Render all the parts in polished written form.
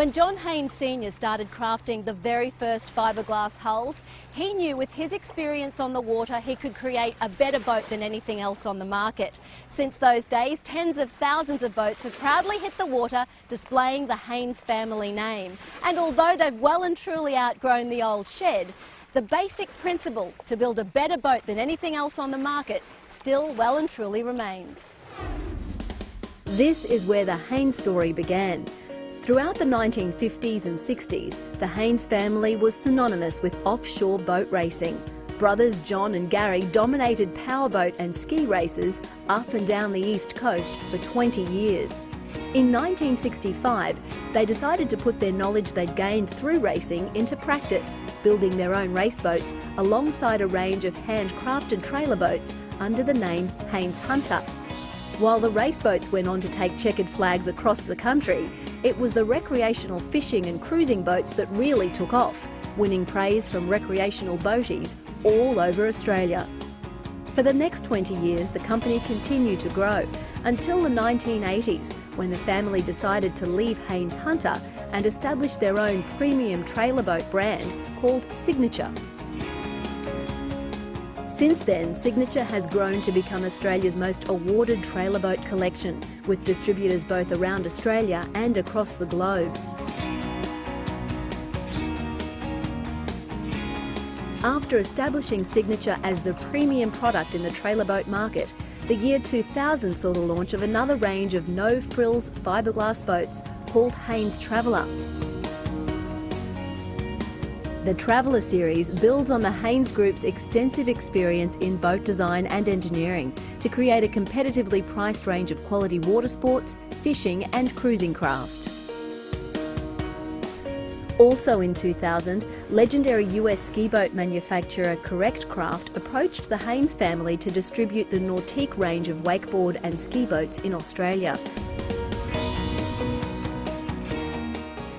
When John Haines Sr. started crafting the very first fiberglass hulls, he knew with his experience on the water he could create a better boat than anything else on the market. Since those days, tens of thousands of boats have proudly hit the water, displaying the Haines family name. And although they've well and truly outgrown the old shed, the basic principle to build a better boat than anything else on the market still well and truly remains. This is where the Haines story began. Throughout the 1950s and 60s, the Haines family was synonymous with offshore boat racing. Brothers John and Gary dominated powerboat and ski races up and down the East Coast for 20 years. In 1965, they decided to put their knowledge they'd gained through racing into practice, building their own race boats alongside a range of handcrafted trailer boats under the name Haines Hunter. While the race boats went on to take checkered flags across the country, it was the recreational fishing and cruising boats that really took off, winning praise from recreational boaties all over Australia. For the next 20 years, the company continued to grow until the 1980s, when the family decided to leave Haines Hunter and establish their own premium trailer boat brand called Signature. Since then, Signature has grown to become Australia's most awarded trailer boat collection, with distributors both around Australia and across the globe. After establishing Signature as the premium product in the trailer boat market, the year 2000 saw the launch of another range of no-frills fiberglass boats called Haines Traveller. The Traveller series builds on the Haines Group's extensive experience in boat design and engineering to create a competitively priced range of quality water sports, fishing and cruising craft. Also in 2000, legendary US ski boat manufacturer Correct Craft approached the Haines family to distribute the Nautique range of wakeboard and ski boats in Australia.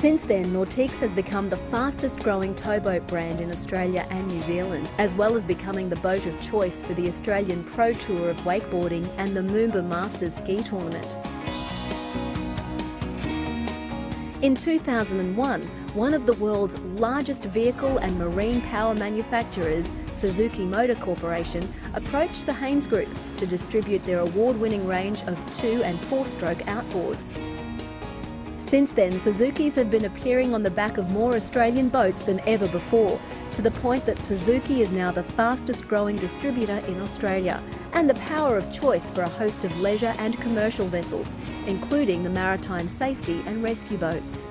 Since then, Nautique has become the fastest growing towboat brand in Australia and New Zealand, as well as becoming the boat of choice for the Australian Pro Tour of wakeboarding and the Moomba Masters ski tournament. In 2001, one of the world's largest vehicle and marine power manufacturers, Suzuki Motor Corporation, approached the Haines Group to distribute their award-winning range of 2- and 4-stroke outboards. Since then, Suzukis have been appearing on the back of more Australian boats than ever before, to the point that Suzuki is now the fastest growing distributor in Australia and the power of choice for a host of leisure and commercial vessels, including the maritime safety and rescue boats.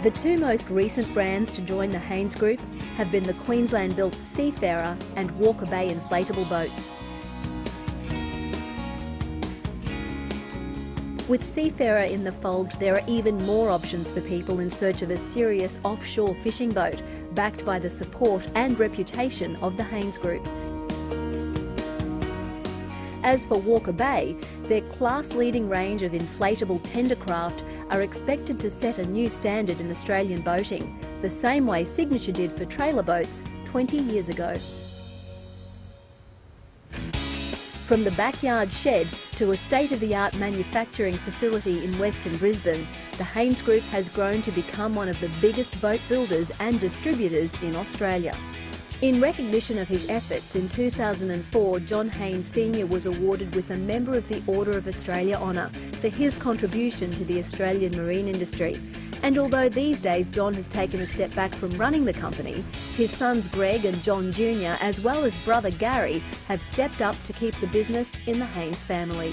The two most recent brands to join the Haines Group have been the Queensland-built Seafarer and Walker Bay inflatable boats. With Seafarer in the fold, there are even more options for people in search of a serious offshore fishing boat, backed by the support and reputation of the Haines Group. As for Walker Bay, their class-leading range of inflatable tendercraft are expected to set a new standard in Australian boating, the same way Signature did for trailer boats 20 years ago. From the backyard shed to a state-of-the-art manufacturing facility in Western Brisbane, the Haines Group has grown to become one of the biggest boat builders and distributors in Australia. In recognition of his efforts, in 2004, John Haines Sr. was awarded with a Member of the Order of Australia honour for his contribution to the Australian marine industry. And although these days John has taken a step back from running the company, his sons Greg and John Jr., as well as brother Gary, have stepped up to keep the business in the Haines family.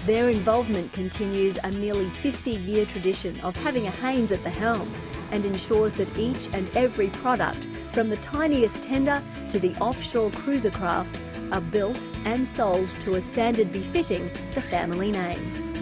Their involvement continues a nearly 50-year tradition of having a Haines at the helm, and ensures that each and every product, from the tiniest tender to the offshore cruiser craft, are built and sold to a standard befitting the family name.